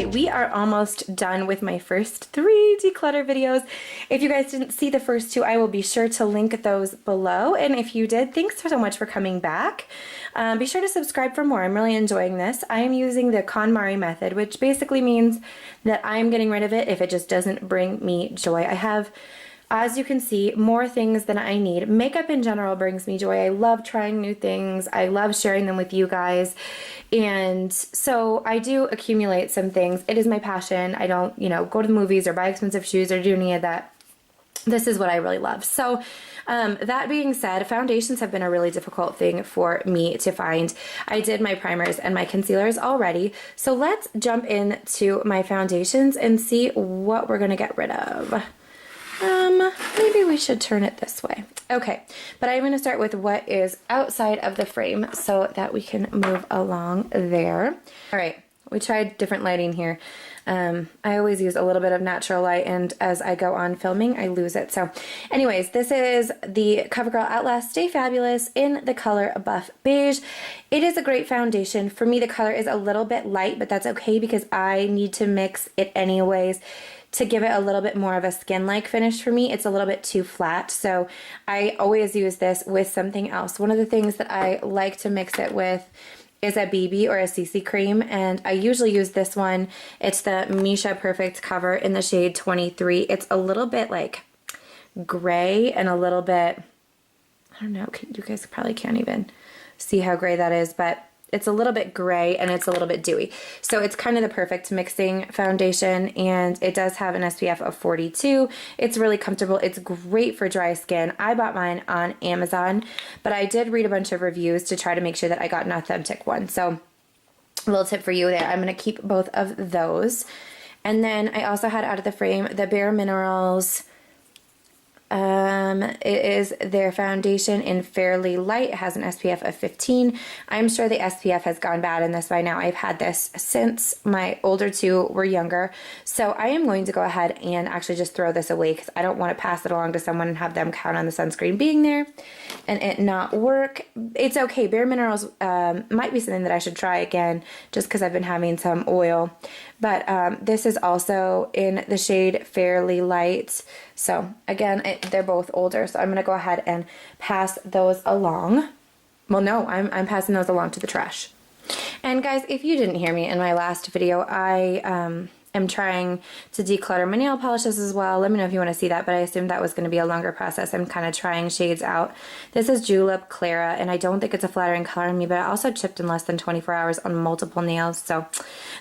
right, we are almost done with my first 3 declutter videos. If you guys didn't see the first 2, I will be sure to link those below. And if you did, thanks so much for coming back. Be sure to subscribe for more. I'm really enjoying this. I am using the KonMari method, which basically means that I'm getting rid of it if it just doesn't bring me joy. I have, as you can see, more things than I need. Makeup in general brings me joy. I love trying new things. I love sharing them with you guys. And so I do accumulate some things. It is my passion. I don't, go to the movies or buy expensive shoes or do any of that. This is what I really love. So that being said, foundations have been a really difficult thing for me to find. I did my primers and my concealers already. So let's jump into my foundations and see what we're going to get rid of. Maybe we should turn it this way. Okay, but I'm going to start with what is outside of the frame so that we can move along there. All right, we tried different lighting here. I always use a little bit of natural light, and as I go on filming, I lose it. So anyways, this is the CoverGirl Outlast Stay Fabulous in the color Buff Beige. It is a great foundation. For me, the color is a little bit light, but that's okay because I need to mix it anyways to give it a little bit more of a skin-like finish for me. It's a little bit too flat, so I always use this with something else. One of the things that I like to mix it with is a BB or a CC cream, and I usually use this one. It's the Misha Perfect Cover in the shade 23. It's a little bit like gray and a little bit, I don't know, you guys probably can't even see how gray that is, but it's a little bit gray and it's a little bit dewy. So it's kind of the perfect mixing foundation, and it does have an SPF of 42. It's really comfortable. It's great for dry skin. I bought mine on Amazon, but I did read a bunch of reviews to try to make sure that I got an authentic one. So a little tip for you there. I'm going to keep both of those. And then I also had out of the frame the Bare Minerals. It is their foundation in Fairly Light. It has an SPF of 15. I'm sure the SPF has gone bad in this by now. I've had this since my older 2 were younger. So I am going to go ahead and actually just throw this away because I don't want to pass it along to someone and have them count on the sunscreen being there and it not work. It's okay. Bare Minerals might be something that I should try again just because I've been having some oil. But this is also in the shade Fairly Light. So again, they're both older, so I'm going to go ahead and pass those along. Well, no, I'm passing those along to the trash. And guys, if you didn't hear me in my last video, I am trying to declutter my nail polishes as well. Let me know if you want to see that, but I assumed that was going to be a longer process. I'm kind of trying shades out. This is Julep Clara, and I don't think it's a flattering color on me, but I also chipped in less than 24 hours on multiple nails, so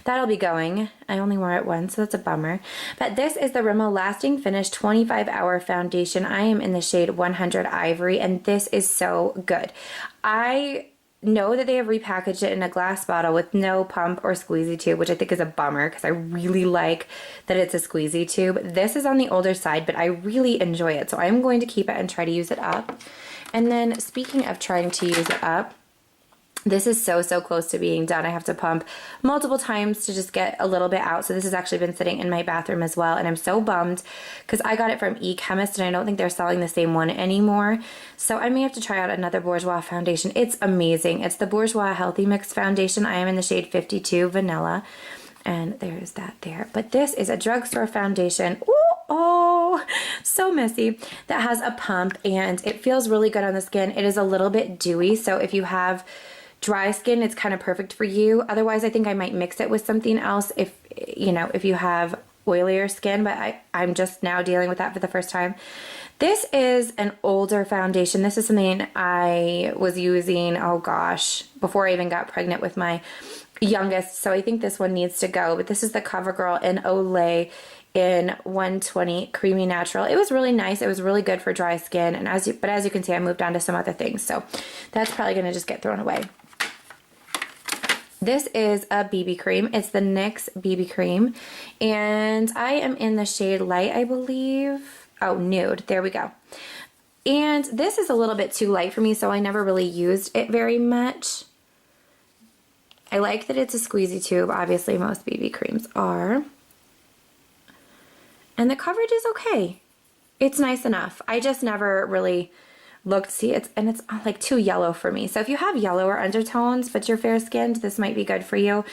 that'll be going. I only wore it once, so that's a bummer. But this is the Rimmel Lasting Finish 25-Hour Foundation. I am in the shade 100 Ivory, and this is so good. I know that they have repackaged it in a glass bottle with no pump or squeezy tube, which I think is a bummer because I really like that it's a squeezy tube. This is on the older side, but I really enjoy it, so I'm going to keep it and try to use it up. And then speaking of trying to use it up, this is so close to being done. I have to pump multiple times to just get a little bit out. So this has actually been sitting in my bathroom as well. And I'm so bummed because I got it from E-Chemist and I don't think they're selling the same one anymore. So I may have to try out another Bourjois foundation. It's amazing. It's the Bourjois Healthy Mix Foundation. I am in the shade 52 Vanilla. And there's that there. But this is a drugstore foundation. Ooh, oh, so messy. That has a pump and it feels really good on the skin. It is a little bit dewy. So if you have dry skin, it's kind of perfect for you. Otherwise, I think I might mix it with something else if you have oilier skin, but I'm just now dealing with that for the first time. This is an older foundation. This is something I was using, oh gosh, before I even got pregnant with my youngest, so I think this one needs to go. But this is the CoverGirl in Olay in 120 Creamy Natural. It was really nice. It was really good for dry skin, and as you can see, I moved on to some other things, so that's probably going to just get thrown away. This is a BB cream. It's the NYX BB cream, and I am in the shade Light, I believe. Oh, Nude. There we go. And this is a little bit too light for me, so I never really used it very much. I like that it's a squeezy tube. Obviously, most BB creams are. And the coverage is okay. It's nice enough. I just never really looked. See, it's like too yellow for me. So if you have yellower undertones but you're fair skinned, this might be good for you.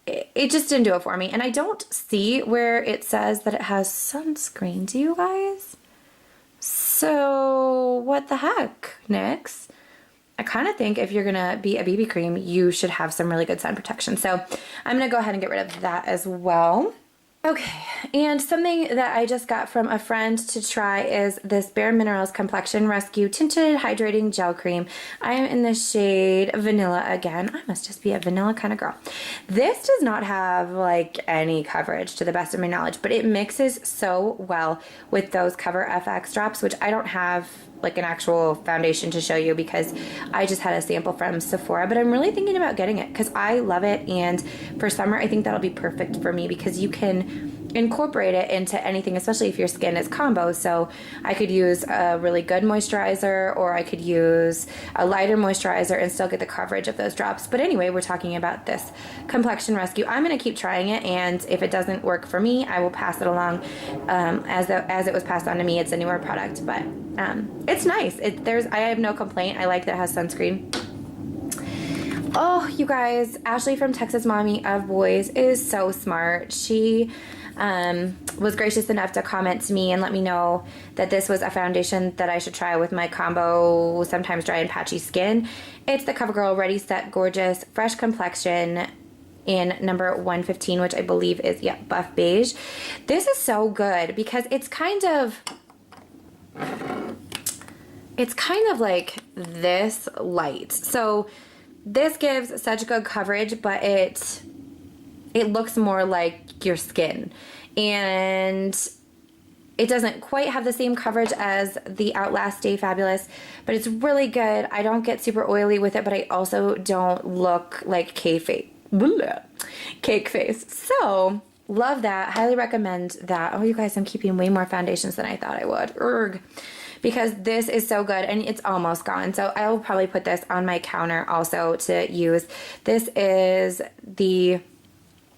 it just didn't do it for me. And I don't see where it says that it has sunscreen. Do you guys? So what the heck, Nyx? I kind of think if you're gonna be a BB cream, you should have some really good sun protection. So I'm gonna go ahead and get rid of that as well. Okay, and something that I just got from a friend to try is this Bare Minerals Complexion Rescue Tinted Hydrating Gel Cream. I am in the shade Vanilla again. I must just be a vanilla kind of girl. This does not have like any coverage to the best of my knowledge, but it mixes so well with those Cover FX drops, which I don't have like an actual foundation to show you because I just had a sample from Sephora, but I'm really thinking about getting it because I love it, and for summer I think that'll be perfect for me because you can incorporate it into anything, especially if your skin is combo. So I could use a really good moisturizer, or I could use a lighter moisturizer and still get the coverage of those drops. But anyway, we're talking about this Complexion Rescue. I'm going to keep trying it, and if it doesn't work for me, I will pass it along as it was passed on to me. It's a newer product, but it's nice. I have no complaint. I like that it has sunscreen. Oh, you guys, Ashley from Texas Mommy of Boys is so smart. She was gracious enough to comment to me and let me know that this was a foundation that I should try with my combo, sometimes dry and patchy skin. It's the CoverGirl Ready Set Gorgeous Fresh Complexion in number 115, which I believe is, buff beige. This is so good because it's kind of like this light. So this gives such good coverage, but it looks more like your skin, and it doesn't quite have the same coverage as the Outlast Stay Fabulous, but it's really good. I don't get super oily with it, but I also don't look like cake face. So love that. Highly recommend that. Oh, you guys, I'm keeping way more foundations than I thought I would. Urgh. Because this is so good, and it's almost gone. So I will probably put this on my counter also to use. This is the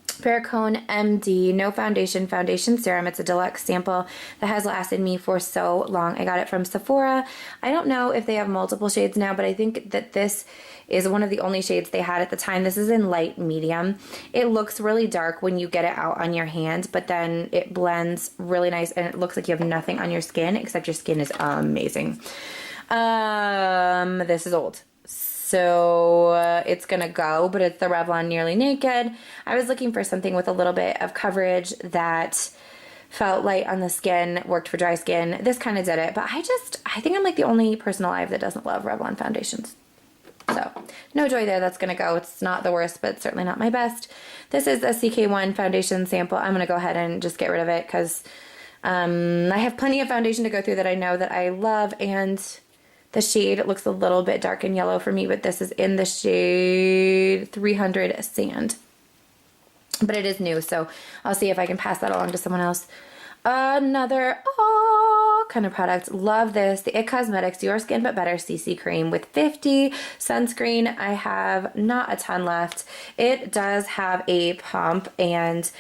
Perricone MD No Foundation Serum. It's a deluxe sample that has lasted me for so long. I got it from Sephora. I don't know if they have multiple shades now, but I think that this is one of the only shades they had at the time. This is in light medium. It looks really dark when you get it out on your hand, but then it blends really nice, and it looks like you have nothing on your skin, except your skin is amazing. This is old. So it's gonna go, but it's the Revlon Nearly Naked. I was looking for something with a little bit of coverage that felt light on the skin, worked for dry skin. This kind of did it, but I think I'm like the only person alive that doesn't love Revlon foundations. So no joy there, that's gonna go. It's not the worst, but certainly not my best. This is a CK1 foundation sample. I'm gonna go ahead and just get rid of it because I have plenty of foundation to go through that I know that I love, and the shade looks a little bit dark and yellow for me, but this is in the shade 300 Sand. But it is new, so I'll see if I can pass that along to someone else. Another kind of product. Love this. The IT Cosmetics Your Skin But Better CC Cream with 50 sunscreen. I have not a ton left. It does have a pump, and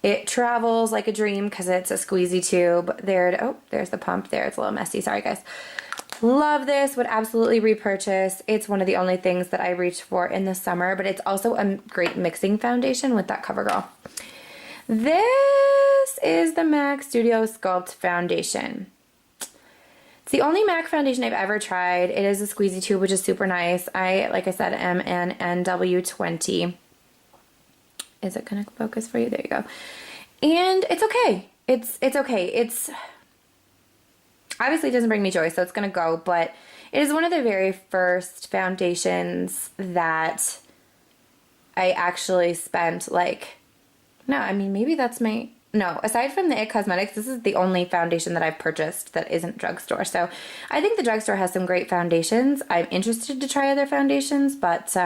it travels like a dream because it's a squeezy tube. There's the pump there. It's a little messy. Sorry, guys. Love this, would absolutely repurchase. It's one of the only things that I reach for in the summer, but it's also a great mixing foundation with that CoverGirl. This is the MAC Studio Sculpt Foundation. It's the only MAC foundation I've ever tried. It is a squeezy tube, which is super nice. Like I said, am an NW20. Is it gonna focus for you? There you go. And it's okay. It's okay. It's obviously, it doesn't bring me joy, so it's going to go, but it is one of the very first foundations that I actually spent, aside from the IT Cosmetics, this is the only foundation that I've purchased that isn't drugstore. So I think the drugstore has some great foundations. I'm interested to try other foundations, but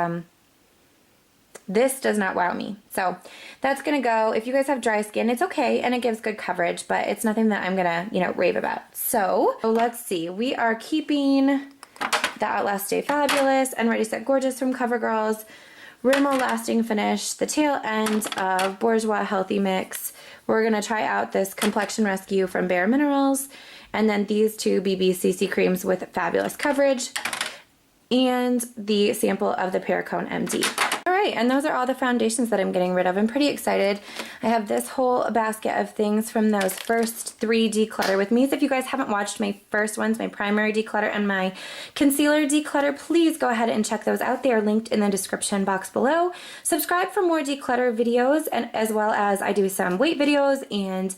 this does not wow me. So that's going to go. If you guys have dry skin, it's okay, and it gives good coverage, but it's nothing that I'm going to, rave about. So let's see. We are keeping the Outlast Stay Fabulous and Ready Set Gorgeous from CoverGirl's Rimmel Lasting Finish, the tail end of Bourjois Healthy Mix. We're going to try out this Complexion Rescue from Bare Minerals, and then these two BBCC creams with fabulous coverage, and the sample of the Perricone MD. All right. right, and those are all the foundations that I'm getting rid of. I'm pretty excited. I have this whole basket of things from those first 3 declutter with me's. If you guys haven't watched my first ones, my primary declutter and my concealer declutter, please go ahead and check those out. They are linked in the description box below. Subscribe for more declutter videos, and as well as I do some weight videos and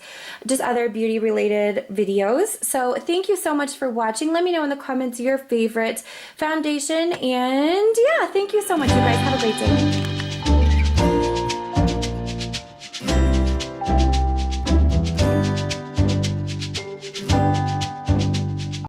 just other beauty related videos. So thank you so much for watching. Let me know in the comments your favorite foundation, and yeah, thank you so much, you guys. Have a great day.